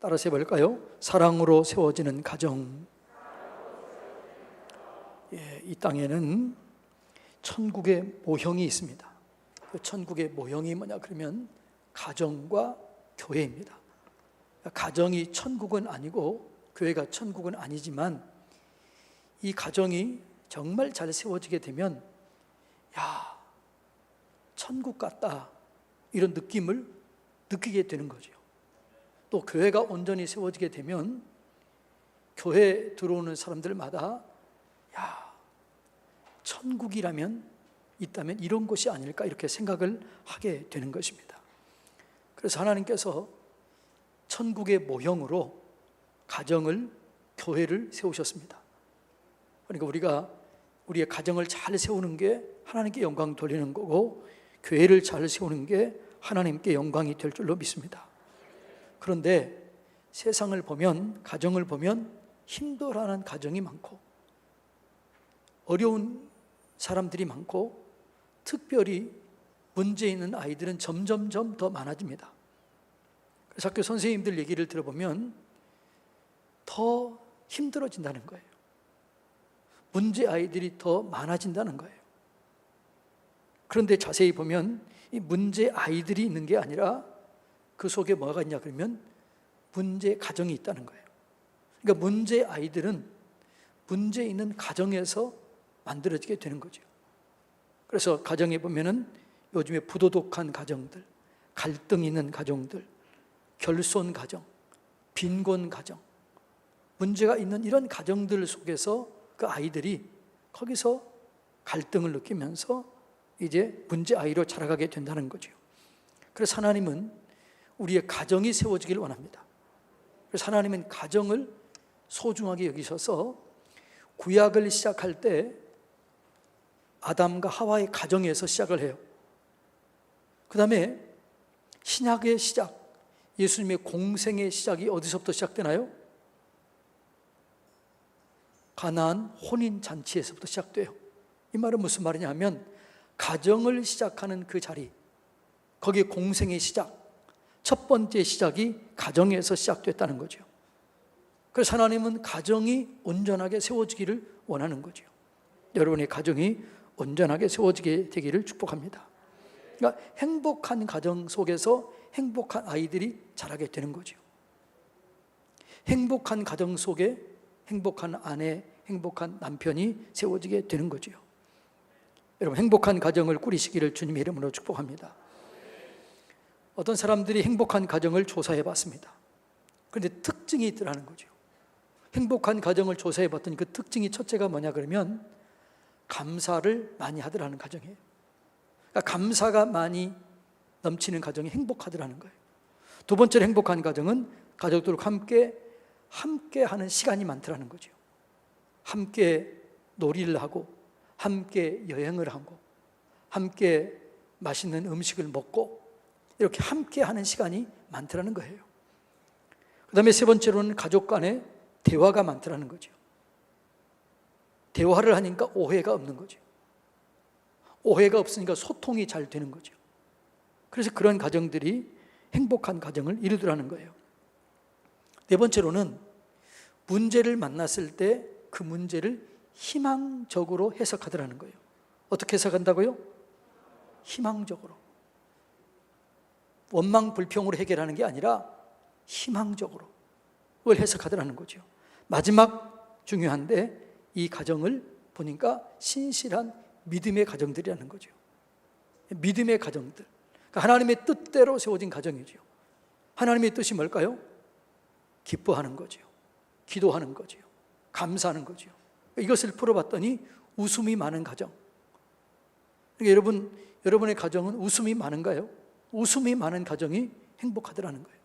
따라서 해볼까요? 사랑으로 세워지는 가정. 이 땅에는 천국의 모형이 있습니다. 그 천국의 모형이 뭐냐 그러면 가정과 교회입니다. 가정이 천국은 아니고 교회가 천국은 아니지만 이 가정이 정말 잘 세워지게 되면 야, 천국 같다 이런 느낌을 느끼게 되는 거죠. 또 교회가 온전히 세워지게 되면 교회에 들어오는 사람들마다 야, 천국이라면 있다면 이런 곳이 아닐까 이렇게 생각을 하게 되는 것입니다. 그래서 하나님께서 천국의 모형으로 가정을, 교회를 세우셨습니다. 그러니까 우리가 우리의 가정을 잘 세우는 게 하나님께 영광 돌리는 거고 교회를 잘 세우는 게 하나님께 영광이 될 줄로 믿습니다. 그런데 세상을 보면, 가정을 보면 힘들어하는 가정이 많고 어려운 사람들이 많고 특별히 문제 있는 아이들은 점점점 더 많아집니다. 그래서 학교 선생님들 얘기를 들어보면 더 힘들어진다는 거예요. 문제 아이들이 더 많아진다는 거예요. 그런데 자세히 보면 이 문제 아이들이 있는 게 아니라 그 속에 뭐가 있냐 그러면 문제 가정이 있다는 거예요. 그러니까 문제 아이들은 문제 있는 가정에서 만들어지게 되는 거죠. 그래서 가정에 보면은 요즘에 부도덕한 가정들, 갈등 있는 가정들, 결손 가정, 빈곤 가정, 문제가 있는 이런 가정들 속에서 그 아이들이 거기서 갈등을 느끼면서 이제 문제 아이로 자라가게 된다는 거죠. 그래서 하나님은 우리의 가정이 세워지길 원합니다. 그래서 하나님은 가정을 소중하게 여기셔서 구약을 시작할 때 아담과 하와의 가정에서 시작을 해요. 그 다음에 신약의 시작, 예수님의 공생의 시작이 어디서부터 시작되나요? 가나안 혼인잔치에서부터 시작돼요. 이 말은 무슨 말이냐 하면 가정을 시작하는 그 자리, 거기에 공생의 시작, 첫 번째 시작이 가정에서 시작됐다는 거죠. 그래서 하나님은 가정이 온전하게 세워지기를 원하는 거죠. 여러분의 가정이 온전하게 세워지게 되기를 축복합니다. 그러니까 행복한 가정 속에서 행복한 아이들이 자라게 되는 거죠. 행복한 가정 속에 행복한 아내, 행복한 남편이 세워지게 되는 거죠. 여러분 행복한 가정을 꾸리시기를 주님의 이름으로 축복합니다. 어떤 사람들이 행복한 가정을 조사해 봤습니다. 그런데 특징이 있더라는 거죠. 행복한 가정을 조사해 봤더니 그 특징이 첫째가 뭐냐 그러면 감사를 많이 하더라는 가정이에요. 그러니까 감사가 많이 넘치는 가정이 행복하더라는 거예요. 두 번째로 행복한 가정은 가족들과 함께 하는 시간이 많더라는 거죠. 함께 놀이를 하고 함께 여행을 하고 함께 맛있는 음식을 먹고 이렇게 함께 하는 시간이 많더라는 거예요. 그 다음에 세 번째로는 가족 간에 대화가 많더라는 거죠. 대화를 하니까 오해가 없는 거죠. 오해가 없으니까 소통이 잘 되는 거죠. 그래서 그런 가정들이 행복한 가정을 이루더라는 거예요. 네 번째로는 문제를 만났을 때 그 문제를 희망적으로 해석하더라는 거예요. 어떻게 해석한다고요? 희망적으로. 원망 불평으로 해결하는 게 아니라 희망적으로 그걸 해석하더라는 거죠. 마지막 중요한데 이 가정을 보니까 신실한 믿음의 가정들이라는 거죠. 믿음의 가정들. 그러니까 하나님의 뜻대로 세워진 가정이죠. 하나님의 뜻이 뭘까요? 기뻐하는 거죠. 기도하는 거죠. 감사하는 거죠. 이것을 풀어봤더니 웃음이 많은 가정. 그러니까 여러분의 가정은 웃음이 많은가요? 웃음이 많은 가정이 행복하더라는 거예요.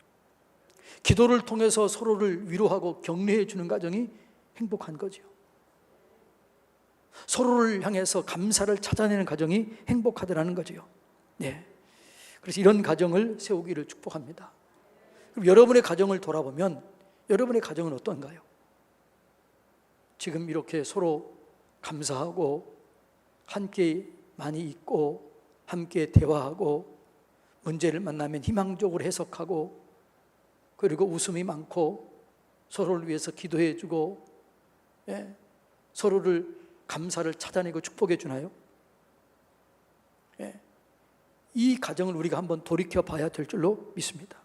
기도를 통해서 서로를 위로하고 격려해 주는 가정이 행복한 거죠. 서로를 향해서 감사를 찾아내는 가정이 행복하더라는 거죠. 네. 그래서 이런 가정을 세우기를 축복합니다. 그럼 여러분의 가정을 돌아보면 여러분의 가정은 어떤가요? 지금 이렇게 서로 감사하고 함께 많이 있고 함께 대화하고 문제를 만나면 희망적으로 해석하고 그리고 웃음이 많고 서로를 위해서 기도해 주고 서로를 감사를 찾아내고 축복해 주나요? 이 가정을 우리가 한번 돌이켜 봐야 될 줄로 믿습니다.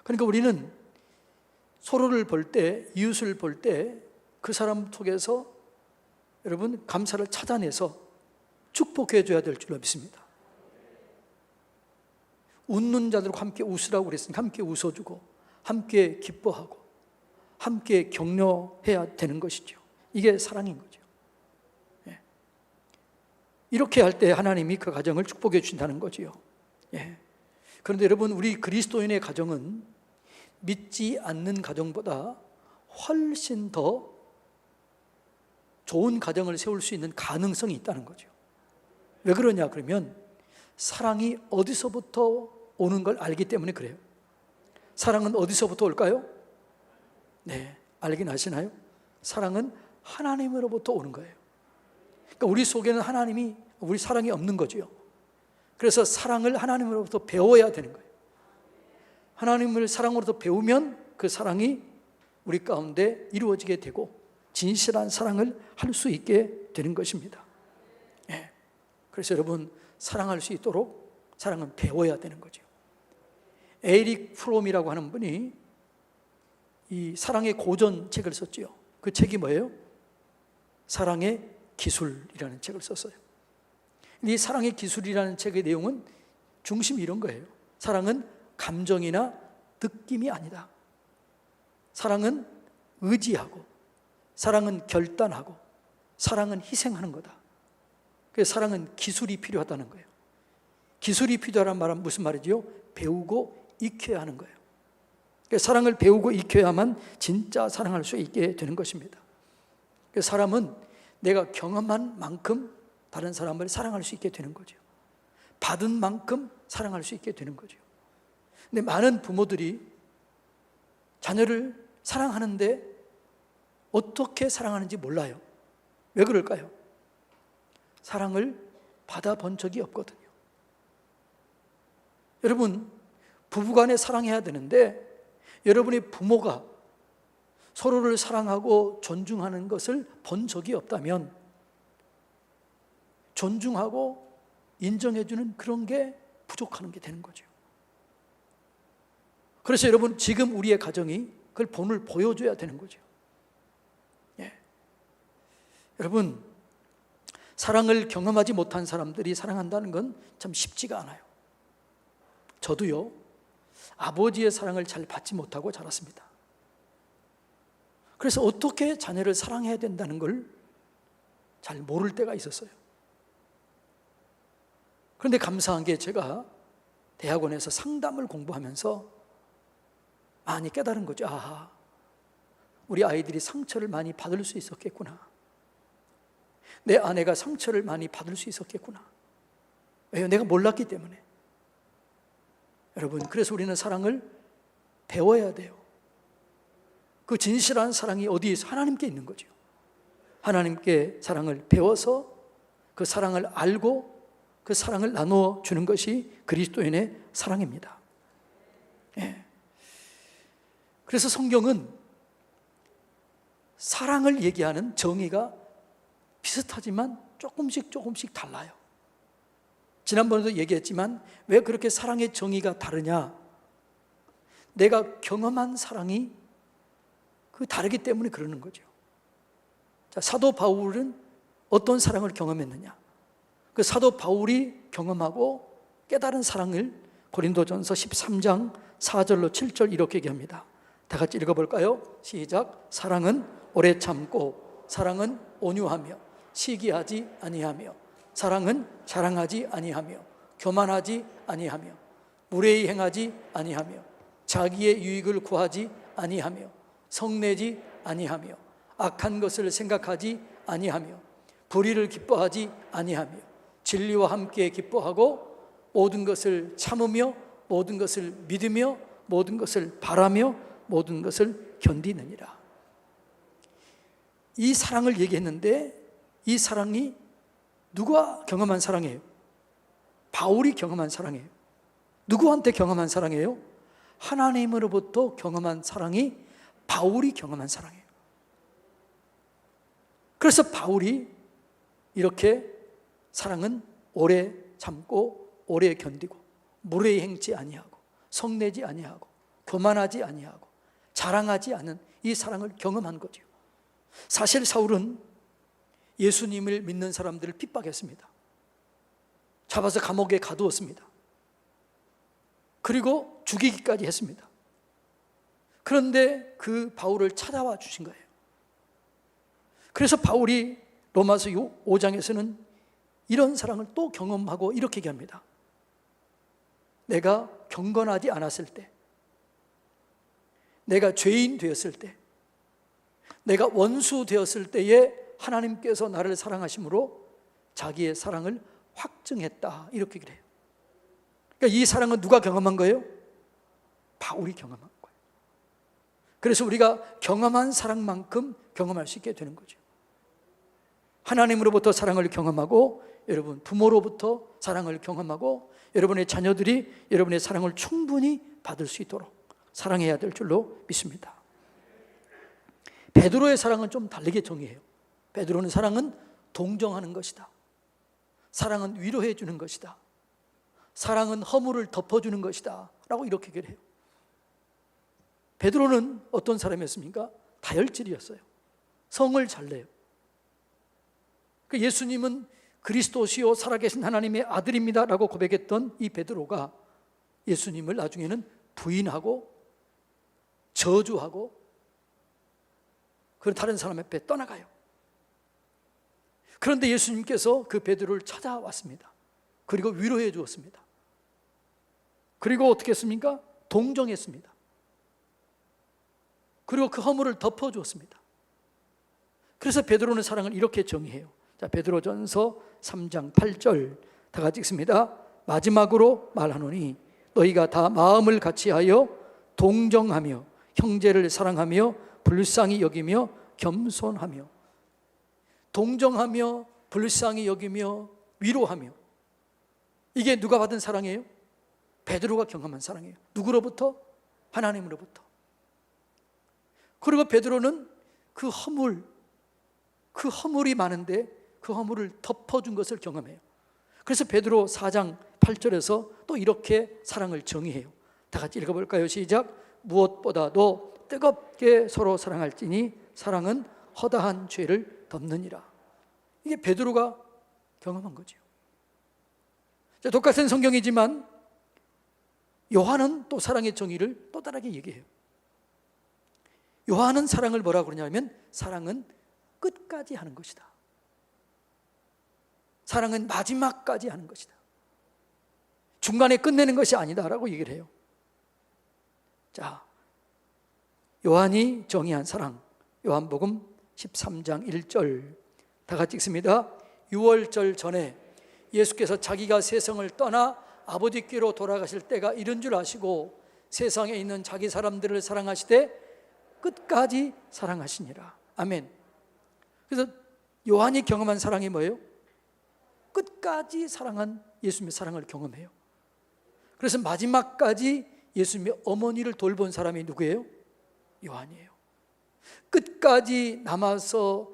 그러니까 우리는 서로를 볼 때, 이웃을 볼 때 그 사람 속에서 여러분 감사를 찾아내서 축복해 줘야 될 줄로 믿습니다. 웃는 자들과 함께 웃으라고 그랬으니까 함께 웃어주고 함께 기뻐하고 함께 격려해야 되는 것이죠. 이게 사랑인 거죠. 이렇게 할 때 하나님이 그 가정을 축복해 주신다는 거지요. 그런데 여러분, 우리 그리스도인의 가정은 믿지 않는 가정보다 훨씬 더 좋은 가정을 세울 수 있는 가능성이 있다는 거죠. 왜 그러냐 그러면 사랑이 어디서부터 오는 걸 알기 때문에 그래요. 사랑은 어디서부터 올까요? 네, 알긴 아시나요? 사랑은 하나님으로부터 오는 거예요. 그러니까 우리 속에는 하나님이, 우리 사랑이 없는 거죠. 그래서 사랑을 하나님으로부터 배워야 되는 거예요. 하나님을 사랑으로부터 배우면 그 사랑이 우리 가운데 이루어지게 되고 진실한 사랑을 할 수 있게 되는 것입니다. 그래서 여러분, 사랑할 수 있도록 사랑은 배워야 되는 거죠. 에릭 프롬이라고 하는 분이 이 사랑의 고전 책을 썼지요. 그 책이 뭐예요? 사랑의 기술이라는 책을 썼어요. 이 사랑의 기술이라는 책의 내용은 중심이 이런 거예요. 사랑은 감정이나 느낌이 아니다. 사랑은 의지하고, 사랑은 결단하고, 사랑은 희생하는 거다. 그래서 사랑은 기술이 필요하다는 거예요. 기술이 필요하다는 말은 무슨 말이지요? 배우고 익혀야 하는 거예요. 그래서 사랑을 배우고 익혀야만 진짜 사랑할 수 있게 되는 것입니다. 그래서 사람은 내가 경험한 만큼 다른 사람을 사랑할 수 있게 되는 거죠. 받은 만큼 사랑할 수 있게 되는 거죠. 근데 많은 부모들이 자녀를 사랑하는데 어떻게 사랑하는지 몰라요. 왜 그럴까요? 사랑을 받아본 적이 없거든요. 여러분, 부부간에 사랑해야 되는데 여러분의 부모가 서로를 사랑하고 존중하는 것을 본 적이 없다면 존중하고 인정해주는 그런 게 부족한 게 되는 거죠. 그래서 여러분, 지금 우리의 가정이 그걸 본을 보여줘야 되는 거죠. 여러분, 사랑을 경험하지 못한 사람들이 사랑한다는 건 참 쉽지가 않아요. 저도요, 아버지의 사랑을 잘 받지 못하고 자랐습니다. 그래서 어떻게 자녀를 사랑해야 된다는 걸 잘 모를 때가 있었어요. 그런데 감사한 게 제가 대학원에서 상담을 공부하면서 많이 깨달은 거죠. 아하, 우리 아이들이 상처를 많이 받을 수 있었겠구나. 내 아내가 상처를 많이 받을 수 있었겠구나. 왜요? 내가 몰랐기 때문에. 여러분, 그래서 우리는 사랑을 배워야 돼요. 그 진실한 사랑이 어디에서? 하나님께 있는 거죠. 하나님께 사랑을 배워서 그 사랑을 알고 그 사랑을 나누어 주는 것이 그리스도인의 사랑입니다. 그래서 성경은 사랑을 얘기하는 정의가 비슷하지만 조금씩 달라요. 지난번에도 얘기했지만 왜 그렇게 사랑의 정의가 다르냐? 내가 경험한 사랑이 다르기 때문에 그러는 거죠. 자, 사도 바울은 어떤 사랑을 경험했느냐? 그 사도 바울이 경험하고 깨달은 사랑을 고린도전서 13장 4절로 7절 이렇게 얘기합니다. 다 같이 읽어볼까요? 시작. 사랑은 오래 참고, 사랑은 온유하며, 시기하지 아니하며, 사랑은 자랑하지 아니하며, 교만하지 아니하며, 무례히 행하지 아니하며, 자기의 유익을 구하지 아니하며, 성내지 아니하며, 악한 것을 생각하지 아니하며, 불의를 기뻐하지 아니하며, 진리와 함께 기뻐하고, 모든 것을 참으며, 모든 것을 믿으며, 모든 것을 바라며, 모든 것을 견디느니라. 이 사랑을 얘기했는데 이 사랑이 누가 경험한 사랑이에요? 바울이 경험한 사랑이에요. 누구한테 경험한 사랑이에요? 하나님으로부터 경험한 사랑이 바울이 경험한 사랑이에요. 그래서 바울이 이렇게 사랑은 오래 참고 오래 견디고 무례히 행치 아니하고 성내지 아니하고 교만하지 아니하고 자랑하지 않은 이 사랑을 경험한 거죠. 사실 사울은 예수님을 믿는 사람들을 핍박했습니다. 잡아서 감옥에 가두었습니다. 그리고 죽이기까지 했습니다. 그런데 그 바울을 찾아와 주신 거예요. 그래서 바울이 로마서 5장에서는 이런 사랑을 또 경험하고 이렇게 얘기합니다. 내가 경건하지 않았을 때, 내가 죄인 되었을 때, 내가 원수 되었을 때에 하나님께서 나를 사랑하심으로 자기의 사랑을 확증했다, 이렇게 그래요. 그러니까 이 사랑은 누가 경험한 거예요? 바울이 경험한 거예요. 그래서 우리가 경험한 사랑만큼 경험할 수 있게 되는 거죠. 하나님으로부터 사랑을 경험하고, 여러분 부모로부터 사랑을 경험하고, 여러분의 자녀들이 여러분의 사랑을 충분히 받을 수 있도록 사랑해야 될 줄로 믿습니다. 베드로의 사랑은 좀 다르게 정의해요. 베드로는 사랑은 동정하는 것이다. 사랑은 위로해 주는 것이다. 사랑은 허물을 덮어주는 것이다 라고 이렇게 얘기를 해요. 베드로는 어떤 사람이었습니까? 다혈질이었어요. 성을 잘 내요. 예수님은 그리스도시요 살아계신 하나님의 아들입니다 라고 고백했던 이 베드로가 예수님을 나중에는 부인하고 저주하고 그런 다른 사람 앞에 떠나가요. 그런데 예수님께서 그 베드로를 찾아왔습니다. 그리고 위로해 주었습니다. 그리고 어떻게 했습니까? 동정했습니다. 그리고 그 허물을 덮어주었습니다. 그래서 베드로는 사랑을 이렇게 정의해요. 자, 베드로전서 3장 8절 다 같이 읽습니다. 마지막으로 말하노니 너희가 다 마음을 같이하여 동정하며 형제를 사랑하며 불쌍히 여기며 겸손하며, 동정하며 불쌍히 여기며 위로하며, 이게 누가 받은 사랑이에요? 베드로가 경험한 사랑이에요. 누구로부터? 하나님으로부터. 그리고 베드로는 그 허물이 많은데 그 허물을 덮어준 것을 경험해요. 그래서 베드로 4장 8절에서 또 이렇게 사랑을 정의해요. 다 같이 읽어볼까요? 시작. 무엇보다도 뜨겁게 서로 사랑할지니 사랑은 허다한 죄를 덮느니라. 이게 베드로가 경험한 거죠. 자, 똑같은 성경이지만 요한은 또 사랑의 정의를 또 다르게 얘기해요. 요한은 사랑을 뭐라고 그러냐면 사랑은 끝까지 하는 것이다. 사랑은 마지막까지 하는 것이다. 중간에 끝내는 것이 아니다라고 얘기를 해요. 자, 요한이 정의한 사랑, 요한복음 13장 1절 다 같이 읽습니다. 유월절 전에 예수께서 자기가 세상을 떠나 아버지께로 돌아가실 때가 이른 줄 아시고 세상에 있는 자기 사람들을 사랑하시되 끝까지 사랑하시니라. 아멘. 그래서 요한이 경험한 사랑이 뭐예요? 끝까지 사랑한 예수님의 사랑을 경험해요. 그래서 마지막까지 예수님의 어머니를 돌본 사람이 누구예요? 요한이에요. 끝까지 남아서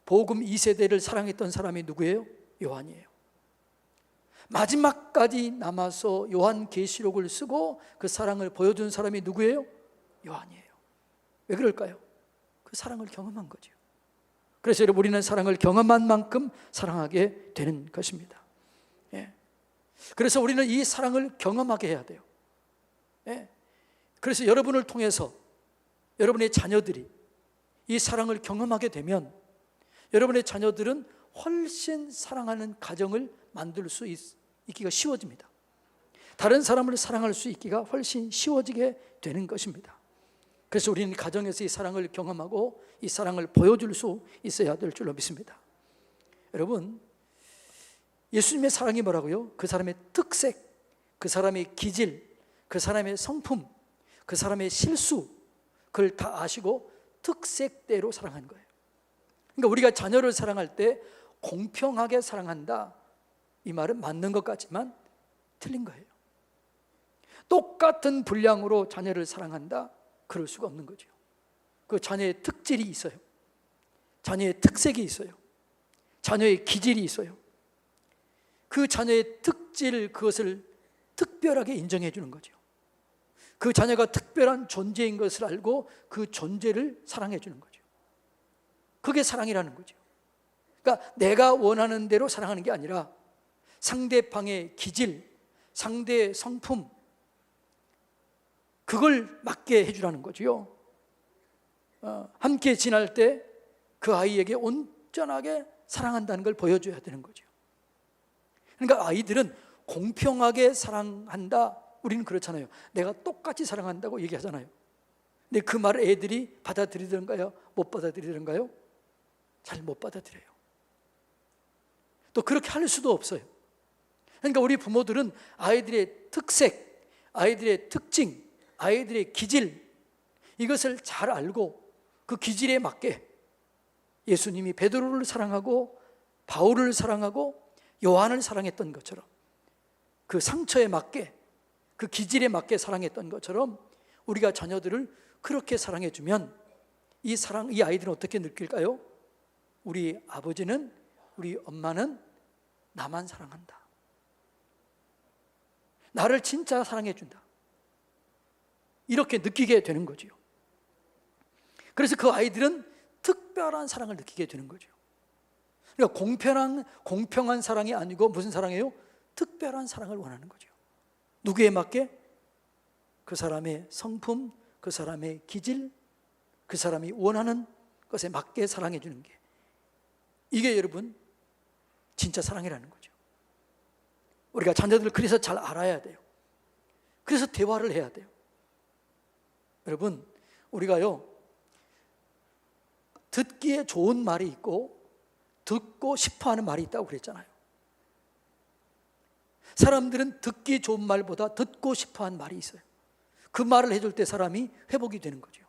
복음 2세대를 사랑했던 사람이 누구예요? 요한이에요. 마지막까지 남아서 요한계시록을 쓰고 그 사랑을 보여준 사람이 누구예요? 요한이에요. 왜 그럴까요? 그 사랑을 경험한 거죠. 그래서 여러분, 우리는 사랑을 경험한 만큼 사랑하게 되는 것입니다. 예. 그래서 우리는 이 사랑을 경험하게 해야 돼요. 예. 그래서 여러분을 통해서 여러분의 자녀들이 이 사랑을 경험하게 되면 여러분의 자녀들은 훨씬 사랑하는 가정을 만들 수 있기가 쉬워집니다. 다른 사람을 사랑할 수 있기가 훨씬 쉬워지게 되는 것입니다. 그래서 우리는 가정에서 이 사랑을 경험하고 이 사랑을 보여줄 수 있어야 될 줄로 믿습니다. 여러분, 예수님의 사랑이 뭐라고요? 그 사람의 특색, 그 사람의 기질, 그 사람의 성품, 그 사람의 실수, 그걸 다 아시고 특색대로 사랑하는 거예요. 그러니까 우리가 자녀를 사랑할 때 공평하게 사랑한다, 이 말은 맞는 것 같지만 틀린 거예요. 똑같은 분량으로 자녀를 사랑한다? 그럴 수가 없는 거죠. 그 자녀의 특질이 있어요. 자녀의 특색이 있어요. 자녀의 기질이 있어요. 그 자녀의 특질, 그것을 특별하게 인정해 주는 거죠. 그 자녀가 특별한 존재인 것을 알고 그 존재를 사랑해 주는 거죠. 그게 사랑이라는 거죠. 그러니까 내가 원하는 대로 사랑하는 게 아니라 상대방의 기질, 상대의 성품, 그걸 맞게 해주라는 거죠. 함께 지낼 때 그 아이에게 온전하게 사랑한다는 걸 보여줘야 되는 거죠. 그러니까 아이들은 공평하게 사랑한다, 우리는 그렇잖아요. 내가 똑같이 사랑한다고 얘기하잖아요. 근데 그 말을 애들이 받아들이던가요? 못 받아들이던가요? 잘 못 받아들여요. 또 그렇게 할 수도 없어요. 그러니까 우리 부모들은 아이들의 특색, 아이들의 특징, 아이들의 기질, 이것을 잘 알고 그 기질에 맞게 예수님이 베드로를 사랑하고 바울을 사랑하고 요한을 사랑했던 것처럼 그 상처에 맞게, 그 기질에 맞게 사랑했던 것처럼 우리가 자녀들을 그렇게 사랑해 주면 이 아이들은 어떻게 느낄까요? 우리 아버지는, 우리 엄마는 나만 사랑한다, 나를 진짜 사랑해 준다, 이렇게 느끼게 되는 거죠. 그래서 그 아이들은 특별한 사랑을 느끼게 되는 거죠. 그러니까 공평한 사랑이 아니고 무슨 사랑이에요? 특별한 사랑을 원하는 거죠. 누구에 맞게? 그 사람의 성품, 그 사람의 기질, 그 사람이 원하는 것에 맞게 사랑해 주는 게, 이게 여러분 진짜 사랑이라는 거죠. 우리가 자녀들을 그래서 잘 알아야 돼요. 그래서 대화를 해야 돼요. 여러분, 우리가요, 듣기에 좋은 말이 있고 듣고 싶어하는 말이 있다고 그랬잖아요. 사람들은 듣기 좋은 말보다 듣고 싶어하는 말이 있어요. 그 말을 해줄 때 사람이 회복이 되는 거죠.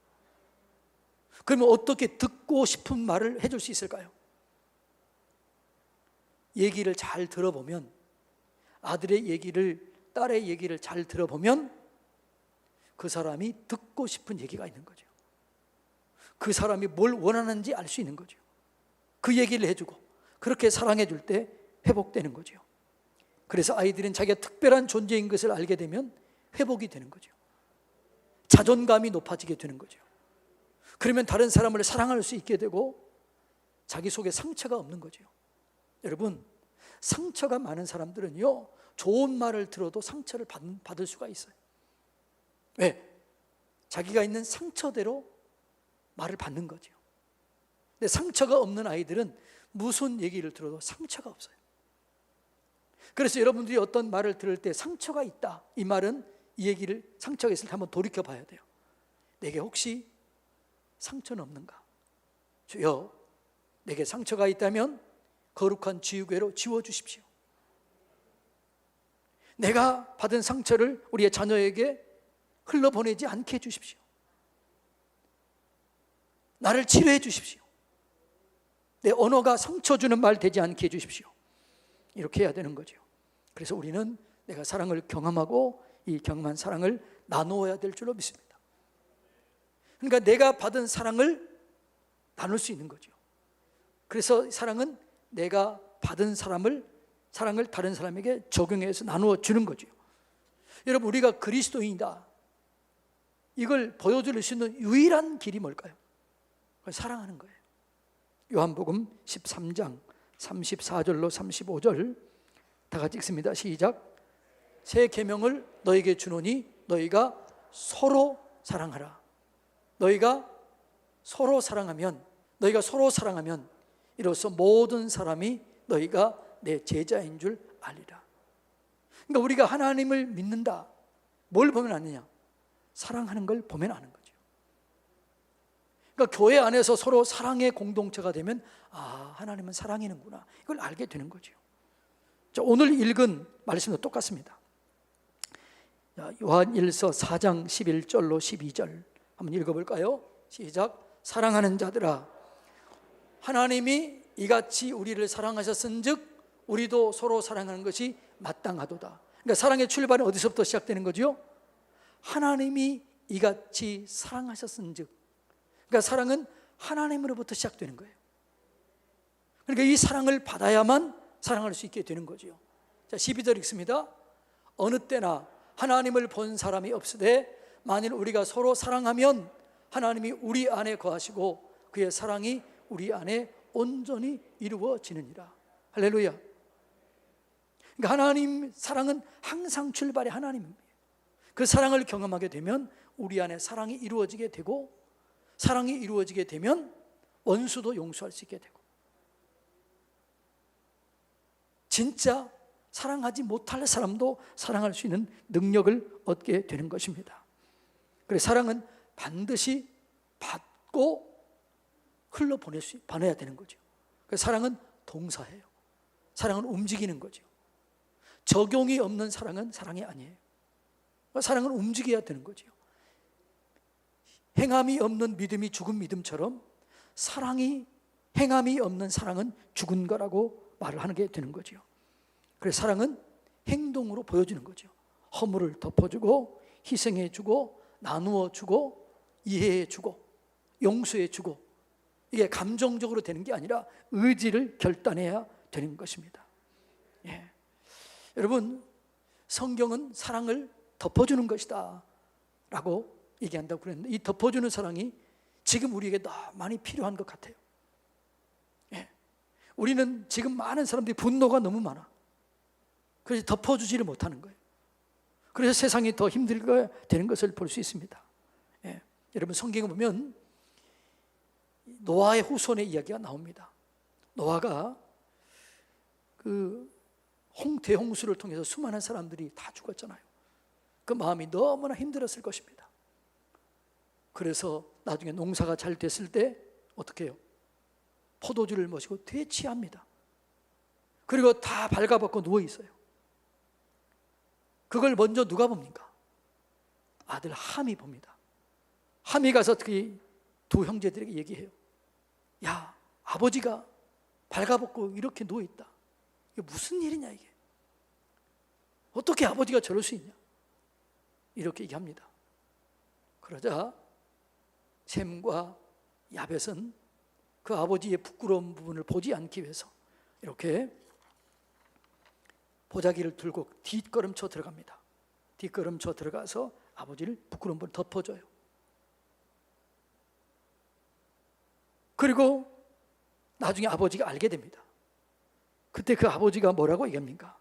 그러면 어떻게 듣고 싶은 말을 해줄 수 있을까요? 얘기를 잘 들어보면, 아들의 얘기를, 딸의 얘기를 잘 들어보면 그 사람이 듣고 싶은 얘기가 있는 거죠. 그 사람이 뭘 원하는지 알 수 있는 거죠. 그 얘기를 해주고 그렇게 사랑해 줄 때 회복되는 거죠. 그래서 아이들은 자기가 특별한 존재인 것을 알게 되면 회복이 되는 거죠. 자존감이 높아지게 되는 거죠. 그러면 다른 사람을 사랑할 수 있게 되고 자기 속에 상처가 없는 거죠. 여러분, 상처가 많은 사람들은요, 좋은 말을 들어도 상처를 받을 수가 있어요. 왜? 자기가 있는 상처대로 말을 받는 거죠. 근데 상처가 없는 아이들은 무슨 얘기를 들어도 상처가 없어요. 그래서 여러분들이 어떤 말을 들을 때 상처가 있다, 이 말은 이 얘기를, 상처가 있을 때 한번 돌이켜 봐야 돼요. 내게 혹시 상처는 없는가? 주여, 내게 상처가 있다면 거룩한 지우개로 지워주십시오. 내가 받은 상처를 우리의 자녀에게 흘러보내지 않게 해주십시오. 나를 치료해 주십시오. 내 언어가 상처 주는 말 되지 않게 해주십시오. 이렇게 해야 되는 거죠. 그래서 우리는 내가 사랑을 경험하고 이 경험한 사랑을 나누어야 될 줄로 믿습니다. 그러니까 내가 받은 사랑을 나눌 수 있는 거죠. 그래서 사랑은 내가 받은 사랑을 다른 사람에게 적용해서 나누어 주는 거죠. 여러분, 우리가 그리스도인이다, 이걸 보여줄 수 있는 유일한 길이 뭘까요? 그걸 사랑하는 거예요. 요한복음 13장 34절로 35절 다 같이 읽습니다. 시작. 새 계명을 너에게 주노니 너희가 서로 사랑하라. 너희가 서로 사랑하면 이로써 모든 사람이 너희가 내 제자인 줄 알리라. 그러니까 우리가 하나님을 믿는다, 뭘 보면 아느냐? 사랑하는 걸 보면 아는 거죠. 그러니까 교회 안에서 서로 사랑의 공동체가 되면 하나님은 사랑이는구나, 이걸 알게 되는 거죠. 자, 오늘 읽은 말씀도 똑같습니다. 요한일서 4장 11절로 12절 한번 읽어볼까요? 시작. 사랑하는 자들아, 하나님이 이같이 우리를 사랑하셨은즉 우리도 서로 사랑하는 것이 마땅하도다. 그러니까 사랑의 출발은 어디서부터 시작되는 거죠? 하나님이 이같이 사랑하셨은즉, 그러니까 사랑은 하나님으로부터 시작되는 거예요. 그러니까 이 사랑을 받아야만 사랑할 수 있게 되는 거죠. 자, 12절 읽습니다. 어느 때나 하나님을 본 사람이 없으되 만일 우리가 서로 사랑하면 하나님이 우리 안에 거하시고 그의 사랑이 우리 안에 온전히 이루어지느니라. 할렐루야. 그러니까 하나님 사랑은 항상 출발이 하나님입니다. 그 사랑을 경험하게 되면 우리 안에 사랑이 이루어지게 되고, 사랑이 이루어지게 되면 원수도 용서할 수 있게 되고, 진짜 사랑하지 못할 사람도 사랑할 수 있는 능력을 얻게 되는 것입니다. 그래서 사랑은 반드시 받고 흘러보내야 되는 거죠. 그래서 사랑은 동사예요. 사랑은 움직이는 거죠. 적용이 없는 사랑은 사랑이 아니에요. 사랑은 움직여야 되는 거죠. 행함이 없는 믿음이 죽은 믿음처럼 행함이 없는 사랑은 죽은 거라고 말을 하게 되는 거죠. 그래서 사랑은 행동으로 보여주는 거죠. 허물을 덮어주고, 희생해주고, 나누어주고, 이해해주고, 용서해주고, 이게 감정적으로 되는 게 아니라 의지를 결단해야 되는 것입니다. 예. 여러분, 성경은 사랑을 덮어주는 것이다 라고 얘기한다고 그랬는데, 이 덮어주는 사랑이 지금 우리에게 너무 많이 필요한 것 같아요. 예. 우리는 지금 많은 사람들이 분노가 너무 많아. 그래서 덮어주지를 못하는 거예요. 그래서 세상이 더 힘들게 되는 것을 볼 수 있습니다. 예. 여러분, 성경에 보면 노아의 후손의 이야기가 나옵니다. 노아가 대홍수를 통해서 수많은 사람들이 다 죽었잖아요. 그 마음이 너무나 힘들었을 것입니다. 그래서 나중에 농사가 잘 됐을 때 어떻게 해요? 포도주를 마시고 되취합니다. 그리고 다 발가벗고 누워 있어요. 그걸 먼저 누가 봅니까? 아들 함이 봅니다. 함이 가서 그 두 형제들에게 얘기해요. 야, 아버지가 발가벗고 이렇게 누워 있다. 이게 무슨 일이냐 이게? 어떻게 아버지가 저럴 수 있냐? 이렇게 얘기합니다. 그러자 셈과 야벳은 그 아버지의 부끄러운 부분을 보지 않기 위해서 이렇게 보자기를 들고 뒷걸음쳐 들어갑니다. 뒷걸음쳐 들어가서 아버지를 부끄러운 부분을 덮어줘요. 그리고 나중에 아버지가 알게 됩니다. 그때 그 아버지가 뭐라고 얘기합니까?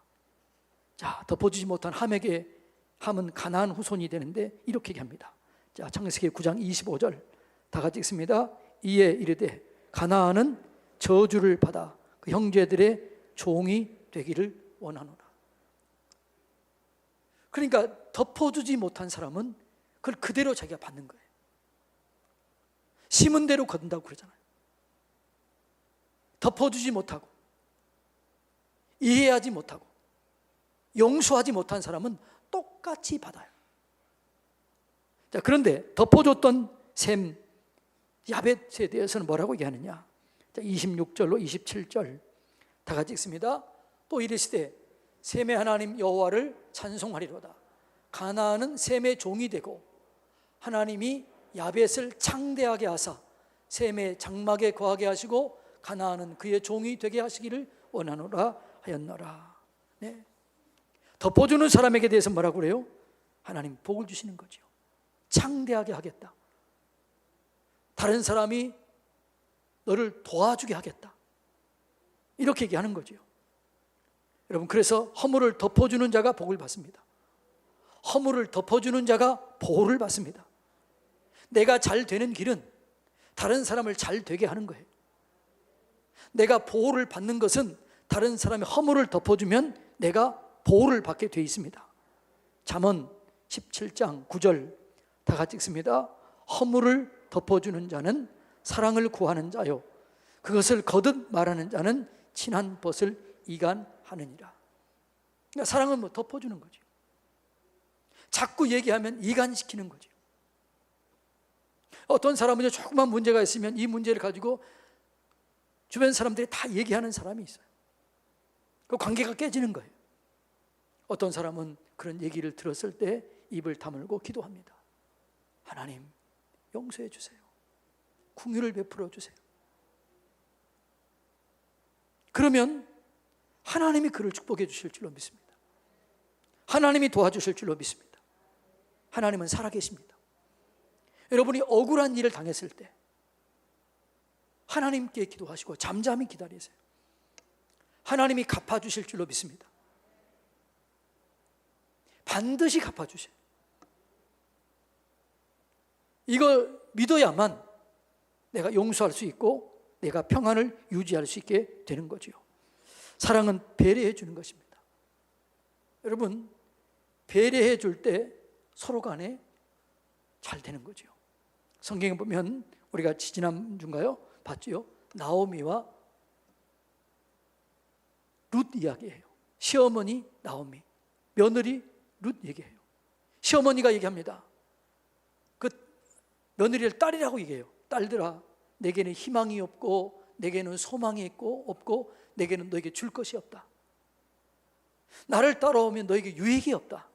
자, 덮어주지 못한 함은 가나안 후손이 되는데 이렇게 얘기합니다. 자, 창세기 9장 25절 다 같이 읽습니다. 이에 이르되 가나안은 저주를 받아 그 형제들의 종이 되기를 원하노라. 그러니까 덮어주지 못한 사람은 그걸 그대로 자기가 받는 거예요. 심은 대로 거둔다고 그러잖아요. 덮어주지 못하고 이해하지 못하고 용서하지 못한 사람은 똑같이 받아요. 자, 그런데 덮어줬던 셈, 야벳에 대해서는 뭐라고 얘기하느냐? 자, 26절로 27절 다 같이 읽습니다. 또 이르시되 셈의 하나님 여호와를 찬송하리로다. 가나안은 셈의 종이 되고 하나님이 야벳을 창대하게 하사 셈의 장막에 거하게 하시고 가나안은 그의 종이 되게 하시기를 원하노라 하였노라. 네. 덮어주는 사람에게 대해서 뭐라고 그래요? 하나님 복을 주시는 거죠. 창대하게 하겠다. 다른 사람이 너를 도와주게 하겠다. 이렇게 얘기하는 거죠. 여러분, 그래서 허물을 덮어주는 자가 복을 받습니다. 허물을 덮어주는 자가 보호를 받습니다. 내가 잘 되는 길은 다른 사람을 잘 되게 하는 거예요. 내가 보호를 받는 것은 다른 사람의 허물을 덮어주면 내가 보호를 받게 되어 있습니다. 잠언 17장 9절 다 같이 읽습니다. 허물을 덮어주는 자는 사랑을 구하는 자요 그것을 거듭 말하는 자는 친한 벗을 이간하느니라. 그러니까 사랑은 뭐 덮어주는 거죠. 자꾸 얘기하면 이간시키는 거죠. 어떤 사람은 조그만 문제가 있으면 이 문제를 가지고 주변 사람들이 다 얘기하는 사람이 있어요. 그 관계가 깨지는 거예요. 어떤 사람은 그런 얘기를 들었을 때 입을 다물고 기도합니다. 하나님, 용서해 주세요. 긍휼을 베풀어 주세요. 그러면 하나님이 그를 축복해 주실 줄로 믿습니다. 하나님이 도와주실 줄로 믿습니다. 하나님은 살아계십니다. 여러분이 억울한 일을 당했을 때 하나님께 기도하시고 잠잠히 기다리세요. 하나님이 갚아주실 줄로 믿습니다. 반드시 갚아주셔요. 이걸 믿어야만 내가 용서할 수 있고 내가 평안을 유지할 수 있게 되는 거죠. 사랑은 배려해 주는 것입니다. 여러분, 배려해 줄 때 서로 간에 잘 되는 거죠. 성경에 보면 우리가 지난주인가요? 봤죠? 나오미와 룻 이야기예요. 시어머니 나오미, 며느리 룻 얘기해요. 시어머니가 얘기합니다. 그 며느리를 딸이라고 얘기해요. 딸들아, 내게는 희망이 없고 내게는 소망이 있고 없고 내게는 너에게 줄 것이 없다. 나를 따라오면 너에게 유익이 없다.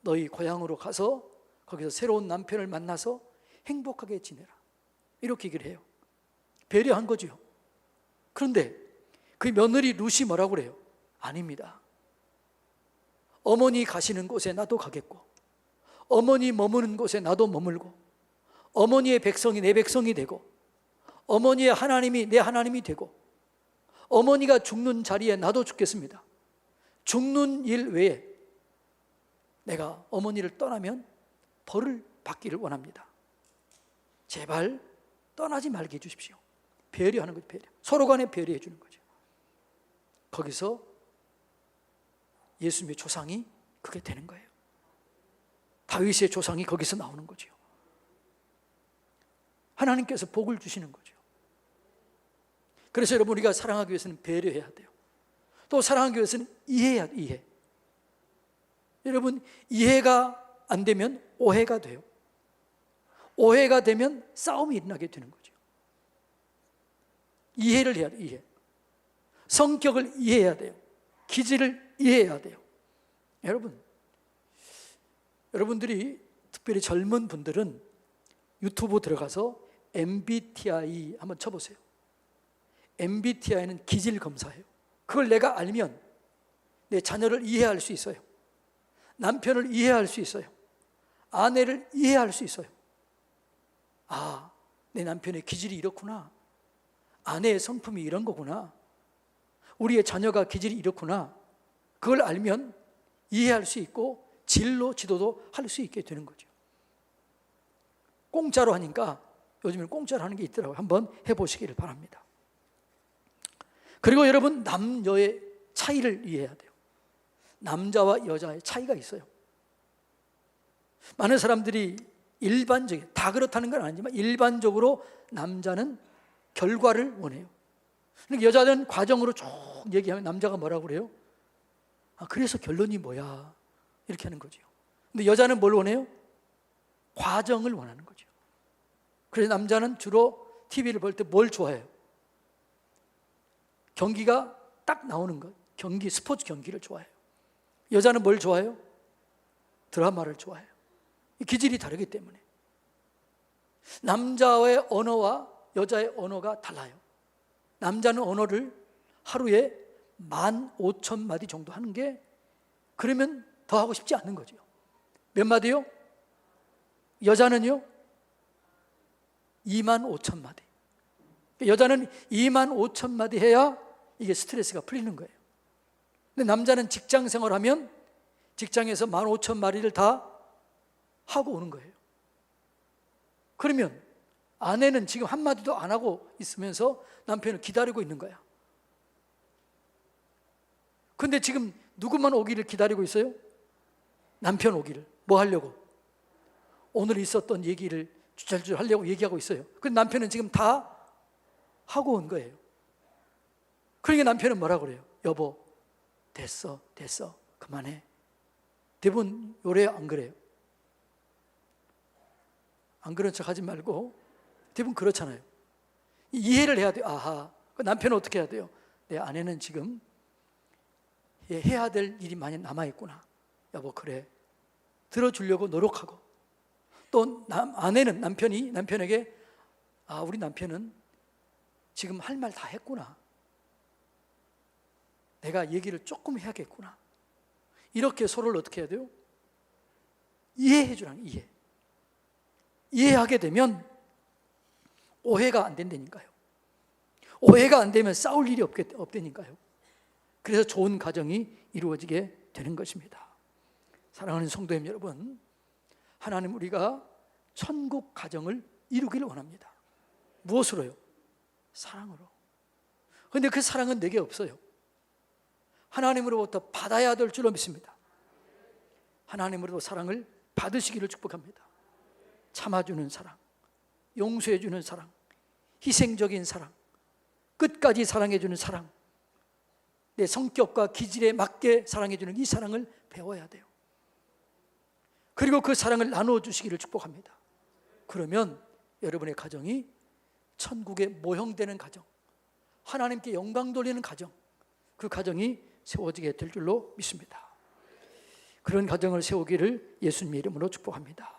너희 고향으로 가서 거기서 새로운 남편을 만나서 행복하게 지내라. 이렇게 얘기를 해요. 배려한 거죠. 그런데 그 며느리 룻이 뭐라고 그래요? 아닙니다. 어머니 가시는 곳에 나도 가겠고, 어머니 머무는 곳에 나도 머물고, 어머니의 백성이 내 백성이 되고, 어머니의 하나님이 내 하나님이 되고, 어머니가 죽는 자리에 나도 죽겠습니다. 죽는 일 외에 내가 어머니를 떠나면 벌을 받기를 원합니다. 제발 떠나지 말게 해주십시오. 배려하는 거죠. 배려. 서로 간에 배려해 주는 거죠. 거기서 예수님의 조상이 그게 되는 거예요. 다윗의 조상이 거기서 나오는 거죠. 하나님께서 복을 주시는 거죠. 그래서 여러분, 우리가 사랑하기 위해서는 배려해야 돼요. 또 사랑하기 위해서는 이해해야 돼요. 이해. 여러분, 이해가 안 되면 오해가 돼요. 오해가 되면 싸움이 일어나게 되는 거죠. 이해를 해야 돼요. 이해. 성격을 이해해야 돼요. 기질을 이해해야 돼요. 여러분들이 특별히 젊은 분들은 유튜브 들어가서 MBTI 한번 쳐보세요. MBTI는 기질 검사예요. 그걸 내가 알면 내 자녀를 이해할 수 있어요. 남편을 이해할 수 있어요. 아내를 이해할 수 있어요. 아, 내 남편의 기질이 이렇구나. 아내의 성품이 이런 거구나. 우리의 자녀가 기질이 이렇구나. 그걸 알면 이해할 수 있고 진로 지도도 할 수 있게 되는 거죠. 공짜로 하니까 요즘에는 공짜로 하는 게 있더라고요. 한번 해보시기를 바랍니다. 그리고 여러분, 남녀의 차이를 이해해야 돼요. 남자와 여자의 차이가 있어요. 많은 사람들이 일반적인, 다 그렇다는 건 아니지만 일반적으로 남자는 결과를 원해요. 그러니까 여자는 과정으로 쭉 얘기하면 남자가 뭐라고 그래요? 아, 그래서 결론이 뭐야? 이렇게 하는 거죠. 근데 여자는 뭘 원해요? 과정을 원하는 거죠. 그래서 남자는 주로 TV를 볼 때 뭘 좋아해요? 경기가 딱 나오는 것, 경기, 스포츠 경기를 좋아해요. 여자는 뭘 좋아해요? 드라마를 좋아해요. 기질이 다르기 때문에. 남자의 언어와 여자의 언어가 달라요. 남자는 언어를 하루에 15,000마디 정도 하는 게, 그러면 더 하고 싶지 않는 거죠. 몇 마디요? 여자는요? 25,000마디. 여자는 25,000마디 해야 이게 스트레스가 풀리는 거예요. 근데 남자는 직장 생활하면 직장에서 15,000마디를 다 하고 오는 거예요. 그러면 아내는 지금 한마디도 안 하고 있으면서 남편을 기다리고 있는 거야. 근데 지금 누구만 오기를 기다리고 있어요? 남편 오기를. 뭐 하려고? 오늘 있었던 얘기를 주철주철 하려고 얘기하고 있어요. 근데 남편은 지금 다 하고 온 거예요. 그러니까 남편은 뭐라고 그래요? 여보, 됐어 그만해. 대부분 요래 안 그래요? 안 그런 척 하지 말고 대부분 그렇잖아요. 이해를 해야 돼요. 아하, 남편은 어떻게 해야 돼요? 내 아내는 지금 해야 될 일이 많이 남아있구나. 여보, 그래, 들어주려고 노력하고, 또 아내는 남편에게 우리 남편은 지금 할 말 다 했구나, 내가 얘기를 조금 해야겠구나, 이렇게 서로를 어떻게 해야 돼요? 이해해 주라는, 이해하게 되면 오해가 안 된다니까요. 오해가 안 되면 싸울 일이 없다니까요. 그래서 좋은 가정이 이루어지게 되는 것입니다. 사랑하는 성도님 여러분, 하나님 우리가 천국 가정을 이루기를 원합니다. 무엇으로요? 사랑으로. 그런데 그 사랑은 내게 없어요. 하나님으로부터 받아야 될 줄로 믿습니다. 하나님으로부터 사랑을 받으시기를 축복합니다. 참아주는 사랑, 용서해주는 사랑, 희생적인 사랑, 끝까지 사랑해주는 사랑, 내 성격과 기질에 맞게 사랑해주는 이 사랑을 배워야 돼요. 그리고 그 사랑을 나눠주시기를 축복합니다. 그러면 여러분의 가정이 천국에 모형되는 가정, 하나님께 영광 돌리는 가정, 그 가정이 세워지게 될 줄로 믿습니다. 그런 가정을 세우기를 예수님의 이름으로 축복합니다.